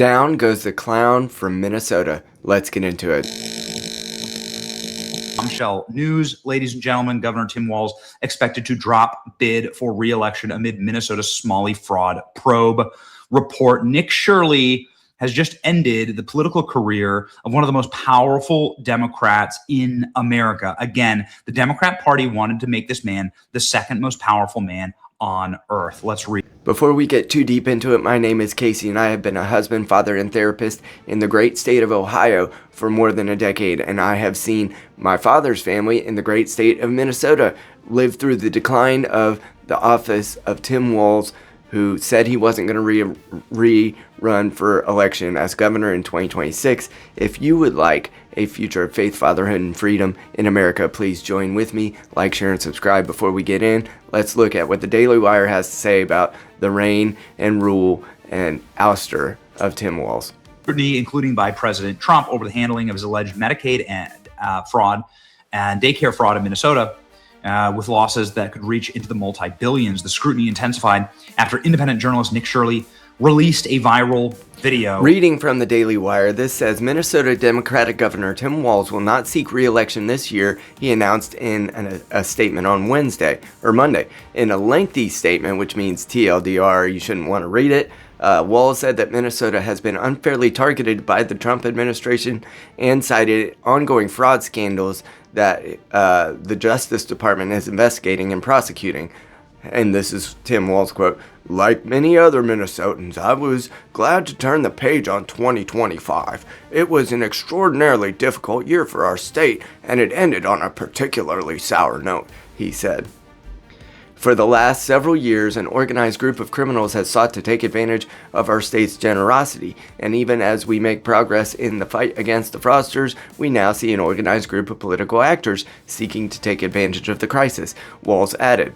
Down goes the clown from Minnesota. Let's get into it. Bombshell news, ladies and gentlemen. Governor Tim Walz expected to drop bid for re-election amid Minnesota's Somali fraud probe report. Nick Shirley has just ended the political career of one of the most powerful Democrats in America. Again, the Democrat Party wanted to make this man the second most powerful man on earth. Let's read. Before we get too deep into it, my name is Casey and I have been a husband, father, and therapist in the great state of Ohio for more than a decade, and I have seen my father's family in the great state of Minnesota live through the decline of the office of Tim Walz, who said he wasn't going to rerun for election as governor in 2026. If you would like a future of faith, fatherhood, and freedom in America, please join with me, like, share, and subscribe. Before we get in, let's look at what the Daily Wire has to say about the reign and rule and ouster of Tim Walz. Scrutiny, including by President Trump, over the handling of his alleged Medicaid and fraud and daycare fraud in Minnesota, with losses that could reach into the multi-billions. The scrutiny intensified after independent journalist Nick Shirley released a viral video. Reading from the Daily Wire, this says Minnesota Democratic Governor Tim Walz will not seek re-election this year, he announced in a statement on Monday. In a lengthy statement, which means TLDR, you shouldn't want to read it, Walz said that Minnesota has been unfairly targeted by the Trump administration and cited ongoing fraud scandals that the Justice Department is investigating and prosecuting. And this is Tim Walz quote, "Like many other Minnesotans, I was glad to turn the page on 2025. It was an extraordinarily difficult year for our state, and it ended on a particularly sour note," he said. For the last several years, an organized group of criminals has sought to take advantage of our state's generosity, and even as we make progress in the fight against the fraudsters, we now see an organized group of political actors seeking to take advantage of the crisis, Walz added.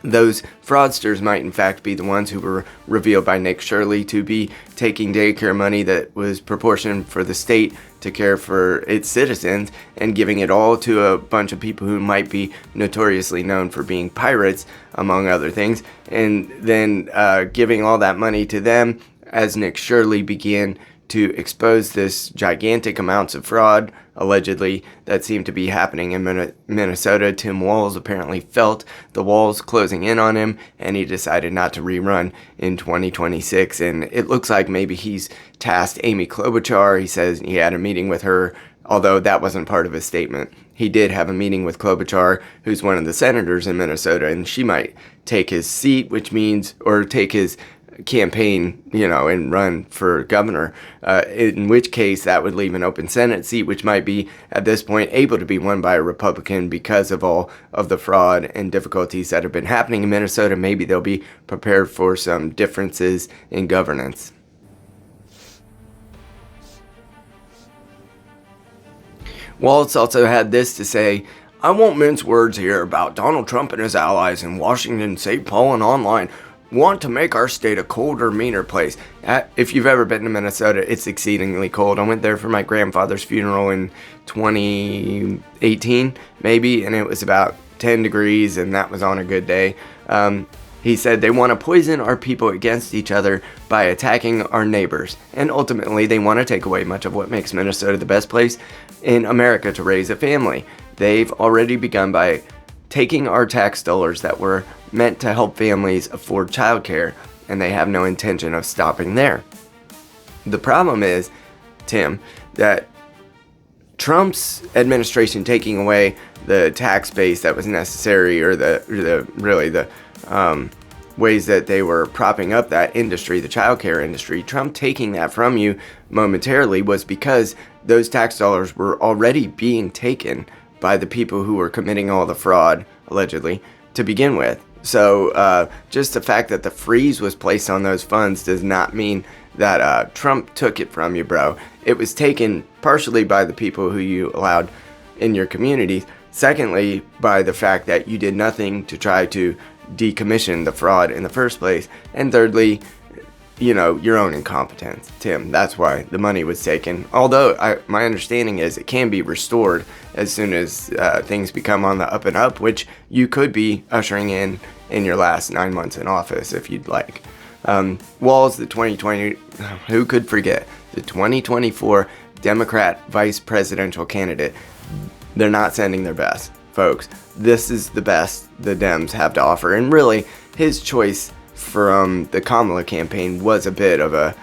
Those fraudsters might in fact be the ones who were revealed by Nick Shirley to be taking daycare money that was proportioned for the state to care for its citizens and giving it all to a bunch of people who might be notoriously known for being pirates, among other things, and then giving all that money to them as Nick Shirley began to expose this gigantic amounts of fraud, allegedly, that seemed to be happening in Minnesota. Tim Walz apparently felt the walls closing in on him, and he decided not to rerun in 2026. And it looks like maybe he's tasked Amy Klobuchar. He says he had a meeting with her, although that wasn't part of his statement. He did have a meeting with Klobuchar, who's one of the senators in Minnesota, and she might take his seat, which means, or take his campaign, and run for governor, in which case that would leave an open Senate seat, which might be, at this point, able to be won by a Republican because of all of the fraud and difficulties that have been happening in Minnesota. Maybe they'll be prepared for some differences in governance. Walz also had this to say, "I won't mince words here about Donald Trump and his allies in Washington, St. Paul, and online want to make our state a colder, meaner place." If you've ever been to Minnesota, it's exceedingly cold. I went there for my grandfather's funeral in 2018, maybe, and it was about 10 degrees, and that was on a good day. He said they want to poison our people against each other by attacking our neighbors, and ultimately they want to take away much of what makes Minnesota the best place in America to raise a family. They've already begun by taking our tax dollars that were meant to help families afford childcare, and they have no intention of stopping there. The problem is, Tim, that Trump's administration taking away the tax base that was necessary, or the ways that they were propping up that industry, the childcare industry, Trump taking that from you momentarily was because those tax dollars were already being taken by the people who were committing all the fraud, allegedly, to begin with. So just the fact that the freeze was placed on those funds does not mean that Trump took it from you, bro. It was taken partially by the people who you allowed in your communities. Secondly, by the fact that you did nothing to try to decommission the fraud in the first place. And thirdly, your own incompetence, Tim. That's why the money was taken. Although my understanding is it can be restored as soon as things become on the up and up, which you could be ushering in your last 9 months in office if you'd like. Walz, the 2020, who could forget, the 2024 Democrat vice presidential candidate. They're not sending their best, folks. This is the best the Dems have to offer. And really, his choice from the Kamala campaign was a bit of a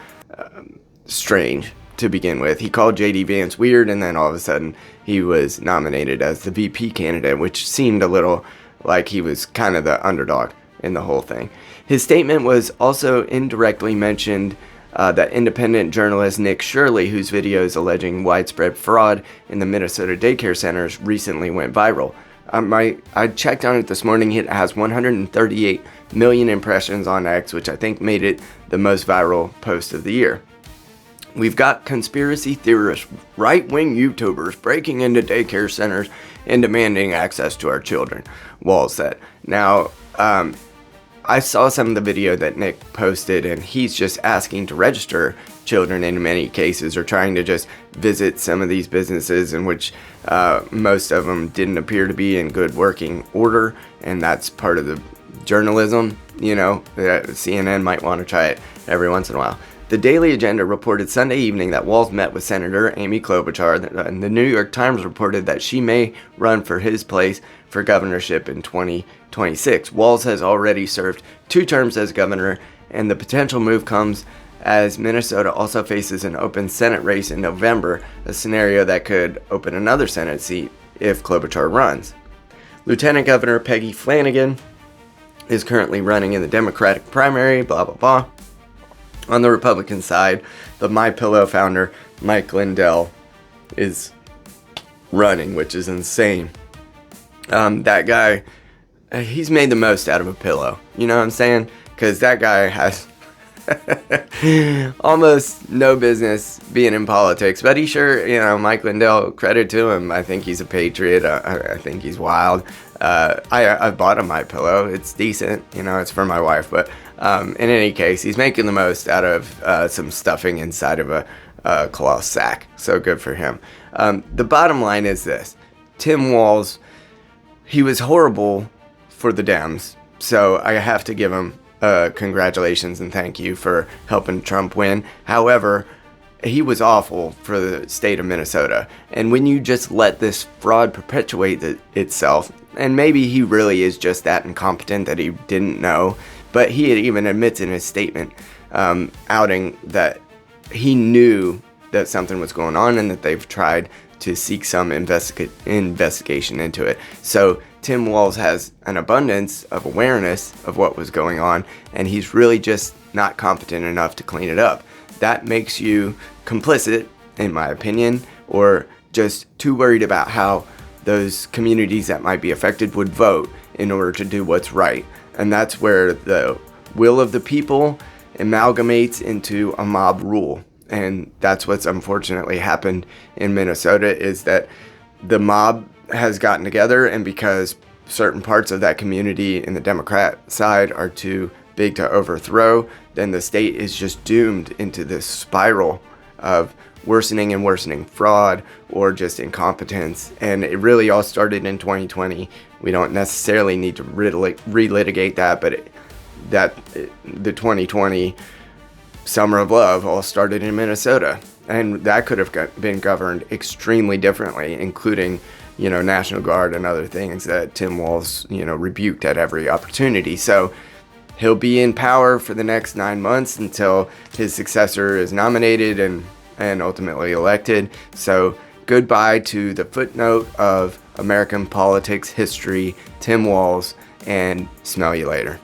strange to begin with. He called J.D. Vance weird, and then all of a sudden he was nominated as the VP candidate, which seemed a little like he was kind of the underdog in the whole thing. His statement was also indirectly mentioned that independent journalist Nick Shirley, whose videos alleging widespread fraud in the Minnesota daycare centers recently went viral. I checked on it this morning. It has 138 million impressions on X, which I think made it the most viral post of the year. We've got conspiracy theorists, right-wing YouTubers breaking into daycare centers and demanding access to our children, Walz said. Now, I saw some of the video that Nick posted, and he's just asking to register children in many cases, or trying to just visit some of these businesses in which most of them didn't appear to be in good working order, and that's part of the journalism, you know, that CNN might want to try it every once in a while. The Daily Agenda reported Sunday evening that Walz met with Senator Amy Klobuchar, and the New York Times reported that she may run for his place for governorship in 2026. Walz has already served 2 terms as governor, and the potential move comes as Minnesota also faces an open Senate race in November, a scenario that could open another Senate seat if Klobuchar runs. Lieutenant Governor Peggy Flanagan is currently running in the Democratic primary, blah, blah, blah. On the Republican side, the MyPillow founder, Mike Lindell, is running, which is insane. That guy, he's made the most out of a pillow. You know what I'm saying? Because that guy has almost no business being in politics. But he sure, you know, Mike Lindell, credit to him. I think he's a patriot. I think he's wild. I bought a MyPillow. It's decent. You know, it's for my wife. But in any case, he's making the most out of some stuffing inside of a cloth sack. So good for him. The bottom line is this. Tim Walz, he was horrible for the Dems. So I have to give him congratulations and thank you for helping Trump win. However, he was awful for the state of Minnesota. And when you just let this fraud perpetuate itself, and maybe he really is just that incompetent that he didn't know, but he had even admits in his statement outing that he knew that something was going on and that they've tried to seek some investigation into it. So Tim Walz has an abundance of awareness of what was going on, and he's really just not competent enough to clean it up. That makes you complicit, in my opinion, or just too worried about how those communities that might be affected would vote in order to do what's right. And that's where the will of the people amalgamates into a mob rule. And that's what's unfortunately happened in Minnesota, is that the mob has gotten together, and because certain parts of that community in the Democrat side are too big to overthrow, then the state is just doomed into this spiral of worsening and worsening fraud or just incompetence. And it really all started in 2020. We don't necessarily need to relitigate that, but the 2020 Summer of Love all started in Minnesota, and that could have been governed extremely differently, including, you know, National Guard and other things that Tim Walz, you know, rebuked at every opportunity. So he'll be in power for the next 9 months until his successor is nominated and ultimately elected. So goodbye to the footnote of American politics history, Tim Walz, and smell you later.